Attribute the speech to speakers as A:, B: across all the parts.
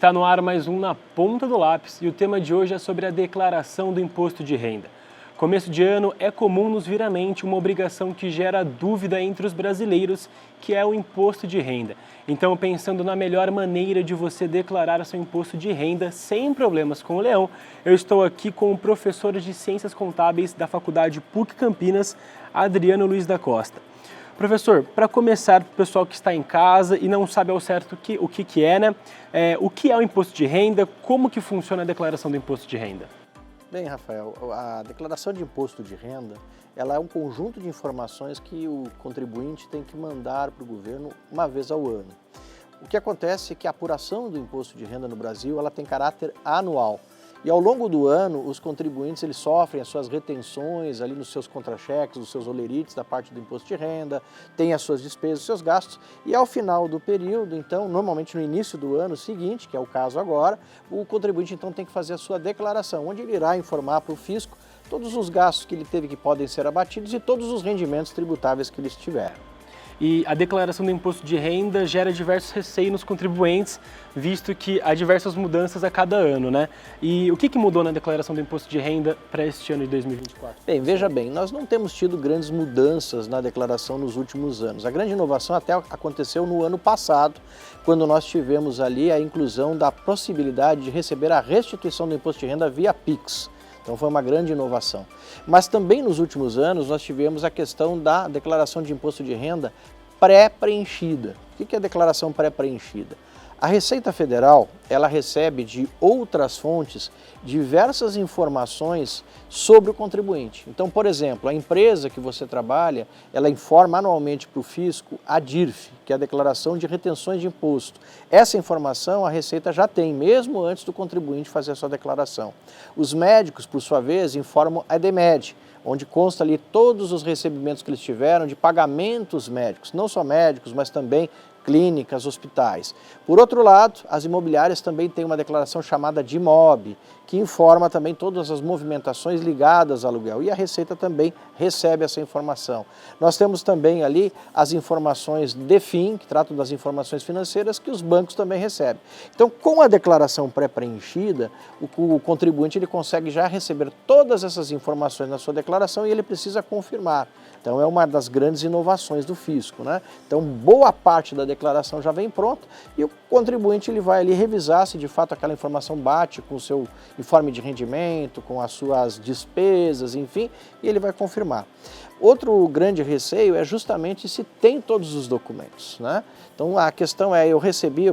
A: Está no ar mais um Na Ponta do Lápis e o tema de hoje é sobre a declaração do imposto de renda. Começo de ano é comum nos vir à mente uma obrigação que gera dúvida entre os brasileiros, que é o imposto de renda. Então, pensando na melhor maneira de você declarar seu imposto de renda sem problemas com o leão, eu estou aqui com o professor de Ciências Contábeis da Faculdade PUC Campinas, Adriano Luiz da Costa. Professor, para começar, para o pessoal que está em casa e não sabe ao certo o que é, né? O que é o imposto de renda, como que funciona a declaração do imposto de renda?
B: Bem, Rafael, a declaração de imposto de renda, ela é um conjunto de informações que o contribuinte tem que mandar para o governo uma vez ao ano. O que acontece é que a apuração do imposto de renda no Brasil, ela tem caráter anual. E ao longo do ano, os contribuintes eles sofrem as suas retenções ali nos seus contra-cheques, nos seus olerites da parte do imposto de renda, têm as suas despesas, os seus gastos, e ao final do período, então, normalmente no início do ano seguinte, que é o caso agora, o contribuinte então tem que fazer a sua declaração, onde ele irá informar para o fisco todos os gastos que ele teve que podem ser abatidos e todos os rendimentos tributáveis que eles tiveram.
A: E a declaração do imposto de renda gera diversos receios nos contribuintes, visto que há diversas mudanças a cada ano, né? E o que mudou na declaração do imposto de renda para este ano de 2024?
B: Bem, veja bem, nós não temos tido grandes mudanças na declaração nos últimos anos. A grande inovação até aconteceu no ano passado, quando nós tivemos ali a inclusão da possibilidade de receber a restituição do imposto de renda via Pix. Então foi uma grande inovação. Mas também nos últimos anos nós tivemos a questão da declaração de imposto de renda pré-preenchida. O que é a declaração pré-preenchida? A Receita Federal, ela recebe de outras fontes diversas informações sobre o contribuinte. Então, por exemplo, a empresa que você trabalha, ela informa anualmente para o fisco a DIRF, que é a Declaração de Retenções de Imposto. Essa informação a Receita já tem, mesmo antes do contribuinte fazer a sua declaração. Os médicos, por sua vez, informam a EDMED, onde consta ali todos os recebimentos que eles tiveram de pagamentos médicos, não só médicos, mas também clínicas, hospitais. Por outro lado, as imobiliárias também têm uma declaração chamada de IMOB, que informa também todas as movimentações ligadas ao aluguel, e a Receita também recebe essa informação. Nós temos também ali as informações DEFIN, que tratam das informações financeiras, que os bancos também recebem. Então, com a declaração pré-preenchida, o contribuinte ele consegue já receber todas essas informações na sua declaração e ele precisa confirmar. Então, é uma das grandes inovações do fisco, né? Então, boa parte da declaração já vem pronta e o contribuinte ele vai ali revisar se de fato aquela informação bate com o seu informe de rendimento, com as suas despesas, enfim, e ele vai confirmar. Outro grande receio é justamente se tem todos os documentos, né? Então a questão é, eu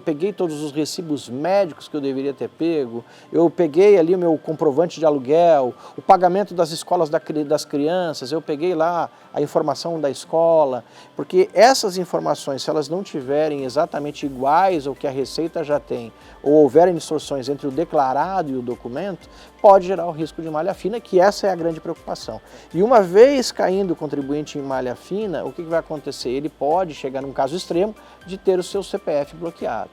B: peguei todos os recibos médicos que eu deveria ter pego, eu peguei ali o meu comprovante de aluguel, o pagamento das escolas das crianças, eu peguei lá a informação da escola, porque essas informações, se elas não tiverem exatamente iguais ao que a Receita já tem, ou houverem distorções entre o declarado e o documento, pode gerar o risco de malha fina, que essa é a grande preocupação. E uma vez caindo o contribuinte em malha fina, o que vai acontecer? Ele pode chegar num caso extremo de ter o seu CPF bloqueado.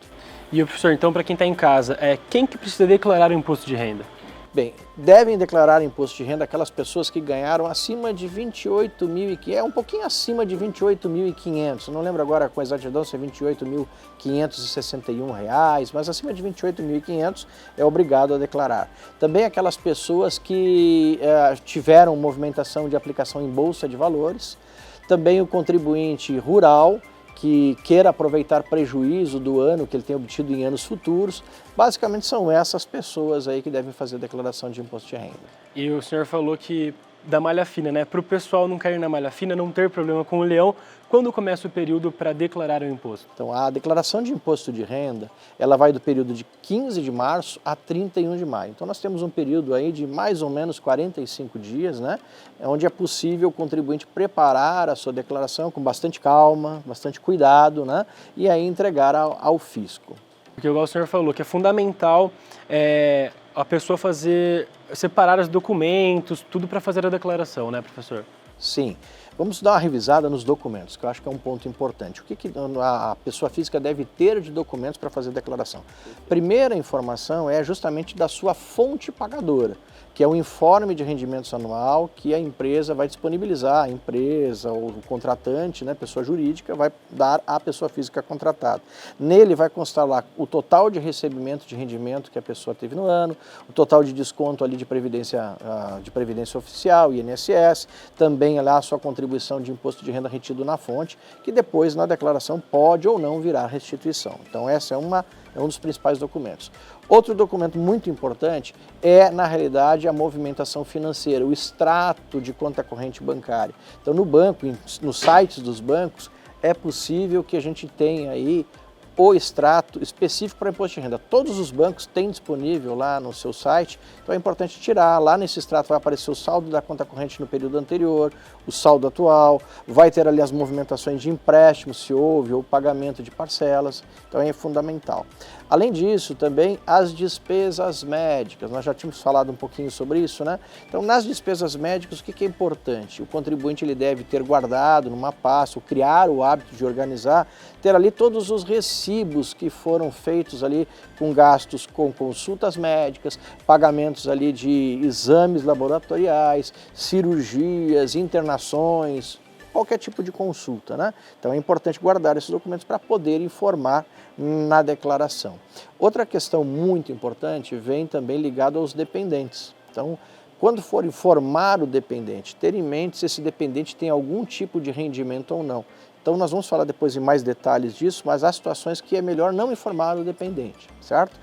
A: E, professor, então, para quem está em casa, quem que precisa declarar o imposto de renda?
B: Bem, devem declarar imposto de renda aquelas pessoas que ganharam acima de 28.500, um pouquinho acima de 28.500, não lembro agora com exatidão se é R$ 28.561, mas acima de 28.500 é obrigado a declarar. Também aquelas pessoas que tiveram movimentação de aplicação em bolsa de valores, também o contribuinte rural, que queira aproveitar prejuízo do ano que ele tem obtido em anos futuros. Basicamente são essas pessoas aí que devem fazer a declaração de imposto de renda.
A: E o senhor falou que da malha fina, né? Para o pessoal não cair na malha fina, não ter problema com o leão, quando começa o período para declarar o imposto?
B: Então, a declaração de imposto de renda, ela vai do período de 15 de março a 31 de maio. Então, nós temos um período aí de mais ou menos 45 dias, né? Onde é possível o contribuinte preparar a sua declaração com bastante calma, bastante cuidado, né? E aí entregar ao fisco.
A: Porque igual o senhor falou, que é fundamental a pessoa separar os documentos, tudo para fazer a declaração, né, professor?
B: Sim. Vamos dar uma revisada nos documentos, que eu acho que é um ponto importante. O que a pessoa física deve ter de documentos para fazer a declaração? Primeira informação é justamente da sua fonte pagadora, que é o informe de rendimentos anual que a empresa vai disponibilizar, a empresa ou o contratante, né, pessoa jurídica, vai dar à pessoa física contratada. Nele vai constar lá o total de recebimento de rendimento que a pessoa teve no ano, o total de desconto ali de previdência oficial, INSS, também lá a sua contribuição de imposto de renda retido na fonte, que depois na declaração pode ou não virar restituição. Então essa é um dos principais documentos. Outro documento muito importante é, na realidade, a movimentação financeira, o extrato de conta corrente bancária. Então, no banco, nos sites dos bancos, é possível que a gente tenha aí o extrato específico para imposto de renda. Todos os bancos têm disponível lá no seu site, então é importante tirar. Lá nesse extrato vai aparecer o saldo da conta corrente no período anterior, o saldo atual, vai ter ali as movimentações de empréstimo, se houve, ou pagamento de parcelas, então é fundamental. Além disso, também as despesas médicas, nós já tínhamos falado um pouquinho sobre isso, né? Então, nas despesas médicas, o que é importante? O contribuinte ele deve ter guardado numa pasta, ou criar o hábito de organizar, ter ali todos os recibos que foram feitos ali com gastos com consultas médicas, pagamentos ali de exames laboratoriais, cirurgias, internações, qualquer tipo de consulta, né? Então é importante guardar esses documentos para poder informar na declaração. Outra questão muito importante vem também ligada aos dependentes. Então, quando for informar o dependente, ter em mente se esse dependente tem algum tipo de rendimento ou não. Então nós vamos falar depois em mais detalhes disso, mas há situações que é melhor não informar o dependente, certo?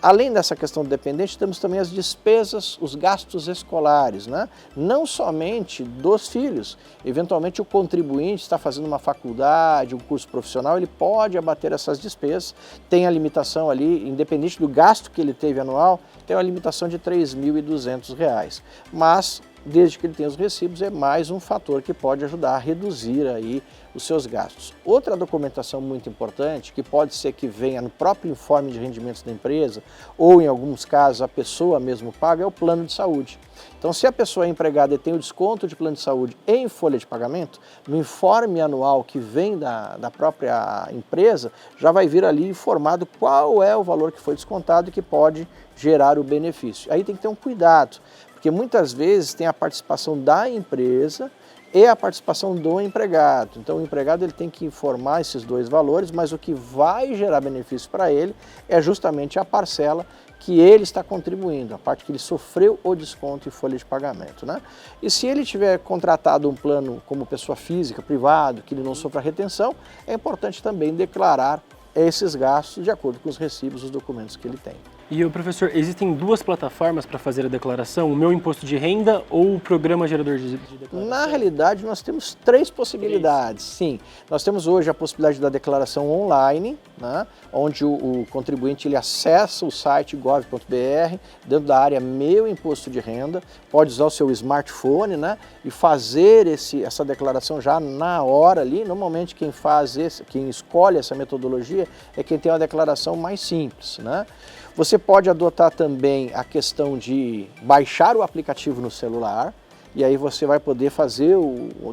B: Além dessa questão do dependente, temos também as despesas, os gastos escolares, né? Não somente dos filhos. Eventualmente o contribuinte está fazendo uma faculdade, um curso profissional, ele pode abater essas despesas, tem a limitação ali, independente do gasto que ele teve anual, tem uma limitação de R$ 3.200. Mas, desde que ele tenha os recibos, é mais um fator que pode ajudar a reduzir aí os seus gastos. Outra documentação muito importante, que pode ser que venha no próprio informe de rendimentos da empresa, ou em alguns casos a pessoa mesmo paga, é o plano de saúde. Então, se a pessoa é empregada e tem o desconto de plano de saúde em folha de pagamento, no informe anual que vem da própria empresa, já vai vir ali informado qual é o valor que foi descontado e que pode gerar o benefício. Aí tem que ter um cuidado, porque muitas vezes tem a participação da empresa e a participação do empregado. Então o empregado ele tem que informar esses dois valores, mas o que vai gerar benefício para ele é justamente a parcela que ele está contribuindo, a parte que ele sofreu o desconto em folha de pagamento, né? E se ele tiver contratado um plano como pessoa física, privado, que ele não sofra retenção, é importante também declarar esses gastos de acordo com os recibos, os documentos que ele tem.
A: E, professor, existem duas plataformas para fazer a declaração, o Meu Imposto de Renda ou o Programa Gerador de Declaração?
B: Na realidade, nós temos três possibilidades. Sim, nós temos hoje a possibilidade da declaração online, né, onde o contribuinte ele acessa o site gov.br, dentro da área Meu Imposto de Renda, pode usar o seu smartphone, né, e fazer essa declaração já na hora ali. Normalmente quem escolhe essa metodologia é quem tem uma declaração mais simples, né? Você pode adotar também a questão de baixar o aplicativo no celular, e aí você vai poder fazer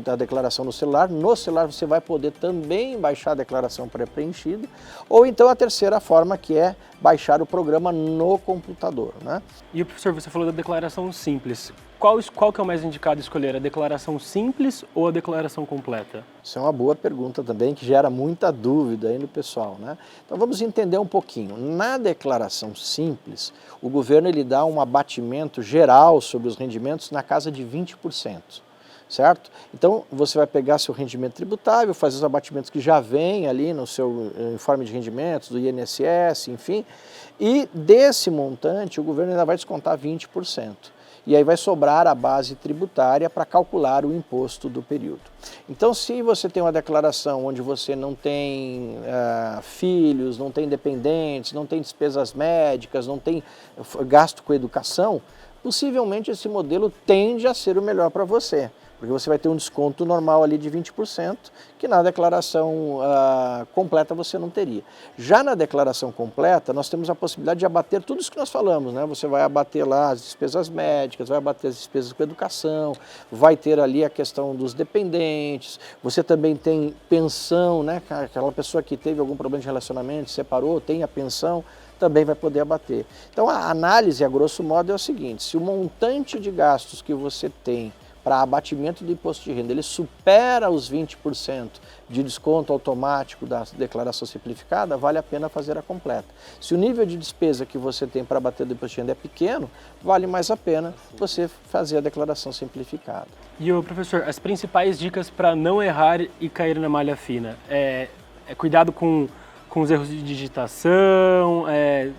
B: a declaração no celular. No celular você vai poder também baixar a declaração pré-preenchida, ou então a terceira forma, que é baixar o programa no computador, né?
A: E, professor, você falou da declaração simples. Qual que é o mais indicado escolher, a declaração simples ou a declaração completa?
B: Isso é uma boa pergunta também, que gera muita dúvida aí no pessoal, né? Então vamos entender um pouquinho. Na declaração simples, o governo ele dá um abatimento geral sobre os rendimentos na casa de 20%. Certo? Então você vai pegar seu rendimento tributável, fazer os abatimentos que já vem ali no seu informe de rendimentos, do INSS, enfim, e desse montante o governo ainda vai descontar 20%. E aí vai sobrar a base tributária para calcular o imposto do período. Então, se você tem uma declaração onde você não tem filhos, não tem dependentes, não tem despesas médicas, não tem gasto com educação, possivelmente esse modelo tende a ser o melhor para você. porque você vai ter um desconto normal ali de 20%, que na declaração completa você não teria. Já na declaração completa, nós temos a possibilidade de abater tudo isso que nós falamos, né? Você vai abater lá as despesas médicas, vai abater as despesas com educação, vai ter ali a questão dos dependentes, você também tem pensão, né? Aquela pessoa que teve algum problema de relacionamento, separou, tem a pensão, também vai poder abater. Então a análise, a grosso modo, é o seguinte: se o montante de gastos que você tem para abatimento do imposto de renda, ele supera os 20% de desconto automático da declaração simplificada, vale a pena fazer a completa. Se o nível de despesa que você tem para abater do imposto de renda é pequeno, vale mais a pena você fazer a declaração simplificada.
A: E, professor, as principais dicas para não errar e cair na malha fina é cuidado com os erros de digitação,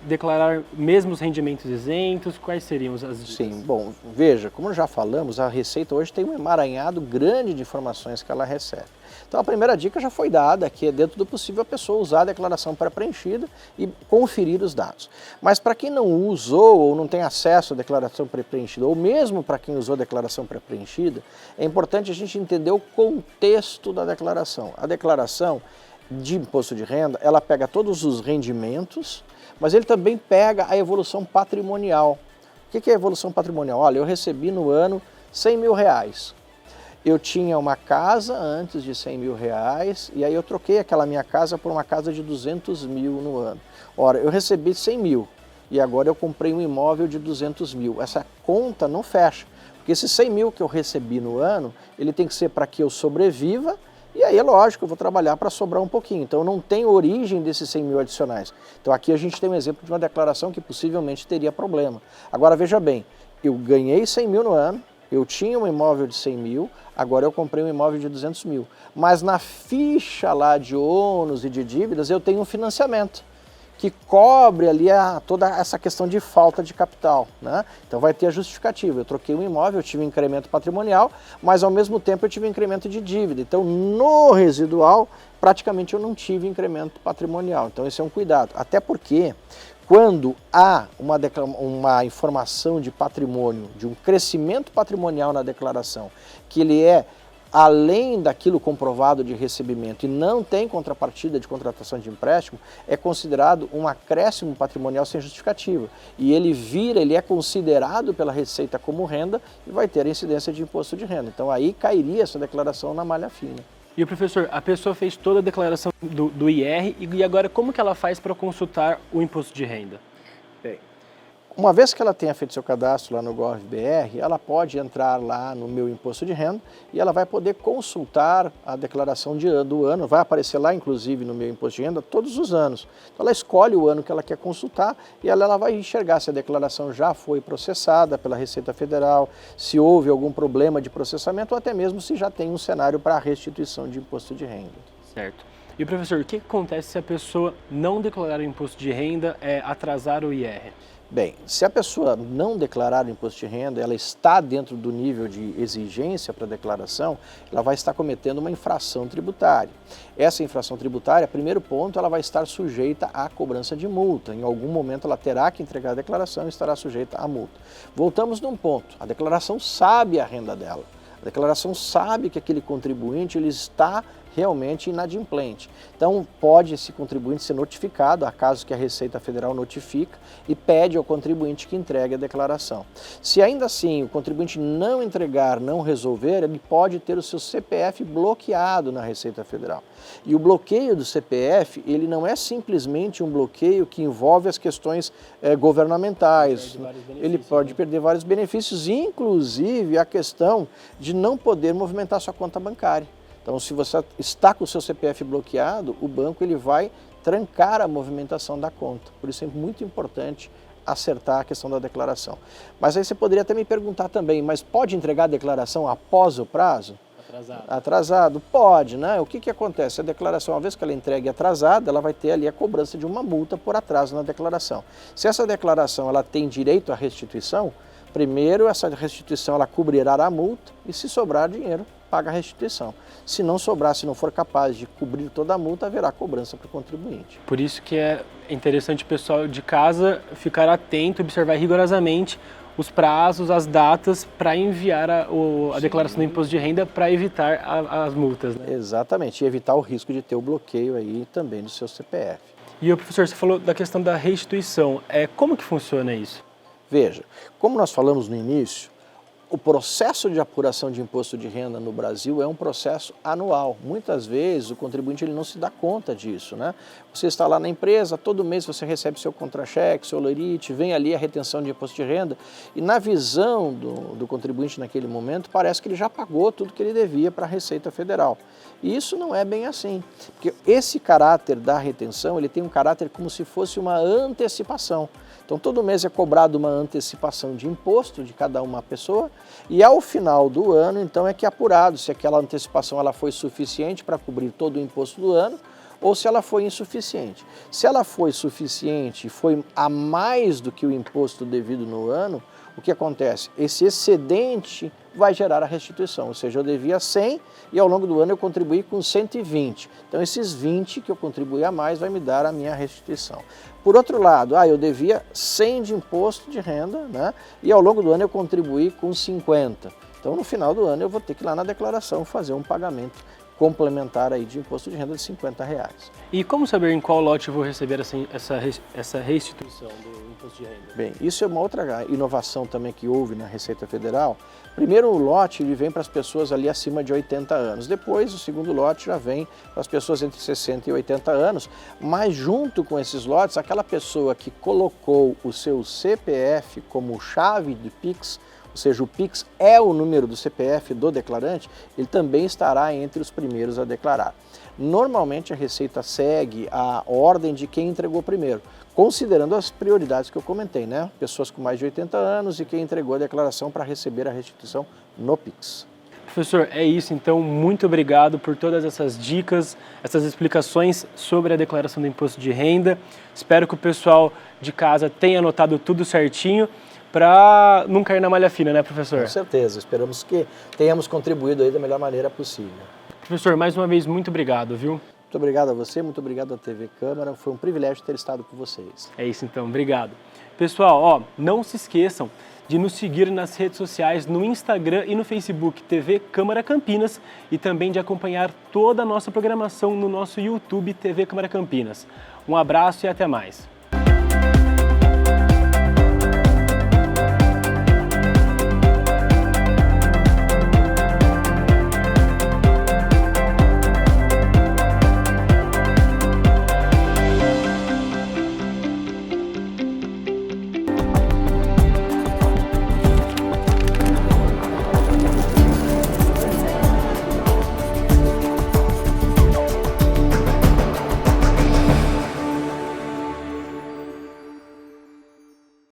A: declarar mesmo os rendimentos isentos, quais seriam as dicas?
B: Sim, bom, veja, como já falamos, a Receita hoje tem um emaranhado grande de informações que ela recebe. Então a primeira dica já foi dada, que é dentro do possível a pessoa usar a declaração pré-preenchida e conferir os dados. Mas para quem não usou ou não tem acesso à declaração pré-preenchida, ou mesmo para quem usou a declaração pré-preenchida, é importante a gente entender o contexto da declaração. A declaração de imposto de renda, ela pega todos os rendimentos, mas ele também pega a evolução patrimonial. O que é a evolução patrimonial? Olha, eu recebi no ano 100 mil reais. Eu tinha uma casa antes de 100 mil reais e aí eu troquei aquela minha casa por uma casa de 200 mil no ano. Ora, eu recebi 100 mil e agora eu comprei um imóvel de 200 mil. Essa conta não fecha, porque esses 100 mil que eu recebi no ano, ele tem que ser para que eu sobreviva. E aí é lógico, eu vou trabalhar para sobrar um pouquinho. Então não tem origem desses 100 mil adicionais. Então aqui a gente tem um exemplo de uma declaração que possivelmente teria problema. Agora veja bem, eu ganhei 100 mil no ano, eu tinha um imóvel de 100 mil, agora eu comprei um imóvel de 200 mil. Mas na ficha lá de ônus e de dívidas eu tenho um financiamento que cobre ali toda essa questão de falta de capital, né? Então vai ter a justificativa. Eu troquei um imóvel, eu tive um incremento patrimonial, mas ao mesmo tempo eu tive um incremento de dívida. Então no residual, praticamente eu não tive incremento patrimonial. Então esse é um cuidado. Até porque quando há uma informação de patrimônio, de um crescimento patrimonial na declaração, que ele é além daquilo comprovado de recebimento e não tem contrapartida de contratação de empréstimo, é considerado um acréscimo patrimonial sem justificativa. E ele é considerado pela Receita como renda e vai ter a incidência de imposto de renda. Então aí cairia essa declaração na malha fina.
A: E o professor, a pessoa fez toda a declaração do IR e agora como que ela faz para consultar o imposto de renda?
B: Bem, uma vez que ela tenha feito seu cadastro lá no GovBR, ela pode entrar lá no Meu Imposto de Renda e ela vai poder consultar a declaração do ano, vai aparecer lá inclusive no Meu Imposto de Renda todos os anos. Então ela escolhe o ano que ela quer consultar e ela vai enxergar se a declaração já foi processada pela Receita Federal, se houve algum problema de processamento ou até mesmo se já tem um cenário para a restituição de imposto de renda.
A: Certo. E professor, o que acontece se a pessoa não declarar o imposto de renda, atrasar o IR?
B: Bem, se a pessoa não declarar o imposto de renda, ela está dentro do nível de exigência para a declaração, ela vai estar cometendo uma infração tributária. Essa infração tributária, primeiro ponto, ela vai estar sujeita à cobrança de multa. Em algum momento ela terá que entregar a declaração e estará sujeita à multa. Voltamos num ponto, a declaração sabe a renda dela. A declaração sabe que aquele contribuinte ele está realmente inadimplente. Então, pode esse contribuinte ser notificado, a caso que a Receita Federal notifica, e pede ao contribuinte que entregue a declaração. Se ainda assim o contribuinte não entregar, não resolver, ele pode ter o seu CPF bloqueado na Receita Federal. E o bloqueio do CPF, ele não é simplesmente um bloqueio que envolve as questões governamentais. Ele pode perder vários benefícios, inclusive a questão de não poder movimentar sua conta bancária. Então, se você está com o seu CPF bloqueado, o banco ele vai trancar a movimentação da conta. Por isso é muito importante acertar a questão da declaração. Mas aí você poderia até me perguntar também, mas pode entregar a declaração após o prazo? Atrasado? Pode, né? O que acontece? A declaração, uma vez que ela entregue atrasada, ela vai ter ali a cobrança de uma multa por atraso na declaração. Se essa declaração ela tem direito à restituição, primeiro essa restituição ela cobrirá a multa e se sobrar dinheiro, paga a restituição. Se não sobrar, se não for capaz de cobrir toda a multa, haverá cobrança para o contribuinte.
A: Por isso que é interessante o pessoal de casa ficar atento, observar rigorosamente os prazos, as datas para enviar a declaração do imposto de renda para evitar as multas, né?
B: Exatamente, e evitar o risco de ter o bloqueio aí também do seu CPF.
A: E o professor, você falou da questão da restituição. Como que funciona isso?
B: Veja, como nós falamos no início, o processo de apuração de imposto de renda no Brasil é um processo anual. Muitas vezes o contribuinte ele não se dá conta disso, né? Você está lá na empresa, todo mês você recebe seu contra-cheque, seu lerite, vem ali a retenção de imposto de renda e na visão do contribuinte naquele momento parece que ele já pagou tudo que ele devia para a Receita Federal. E isso não é bem assim, porque esse caráter da retenção ele tem um caráter como se fosse uma antecipação. Então todo mês é cobrado uma antecipação de imposto de cada uma pessoa e ao final do ano então é que é apurado se aquela antecipação ela foi suficiente para cobrir todo o imposto do ano ou se ela foi insuficiente. Se ela foi suficiente e foi a mais do que o imposto devido no ano, o que acontece? Esse excedente vai gerar a restituição, ou seja, eu devia 100 e ao longo do ano eu contribuí com 120. Então esses 20 que eu contribuí a mais vai me dar a minha restituição. Por outro lado, eu devia 100 de imposto de renda, né? E ao longo do ano eu contribuí com 50. Então no final do ano eu vou ter que ir lá na declaração fazer um pagamento complementar aí de imposto de renda de R$50.
A: E como saber em qual lote eu vou receber essa restituição do imposto de renda?
B: Bem, isso é uma outra inovação também que houve na Receita Federal. Primeiro o lote ele vem para as pessoas ali acima de 80 anos, depois o segundo lote já vem para as pessoas entre 60 e 80 anos, mas junto com esses lotes, aquela pessoa que colocou o seu CPF como chave de Pix, ou seja, o Pix é o número do CPF do declarante, ele também estará entre os primeiros a declarar. Normalmente a Receita segue a ordem de quem entregou primeiro, considerando as prioridades que eu comentei, né? Pessoas com mais de 80 anos e quem entregou a declaração para receber a restituição no Pix.
A: Professor, é isso então, muito obrigado por todas essas dicas, essas explicações sobre a declaração do imposto de renda. Espero que o pessoal de casa tenha anotado tudo certinho para não cair na malha fina, né, professor?
B: Com certeza, esperamos que tenhamos contribuído aí da melhor maneira possível.
A: Professor, mais uma vez, muito obrigado, viu?
B: Muito obrigado a você, muito obrigado à TV Câmara, foi um privilégio ter estado com vocês.
A: É isso então, obrigado. Pessoal, não se esqueçam de nos seguir nas redes sociais, no Instagram e no Facebook TV Câmara Campinas e também de acompanhar toda a nossa programação no nosso YouTube TV Câmara Campinas. Um abraço e até mais.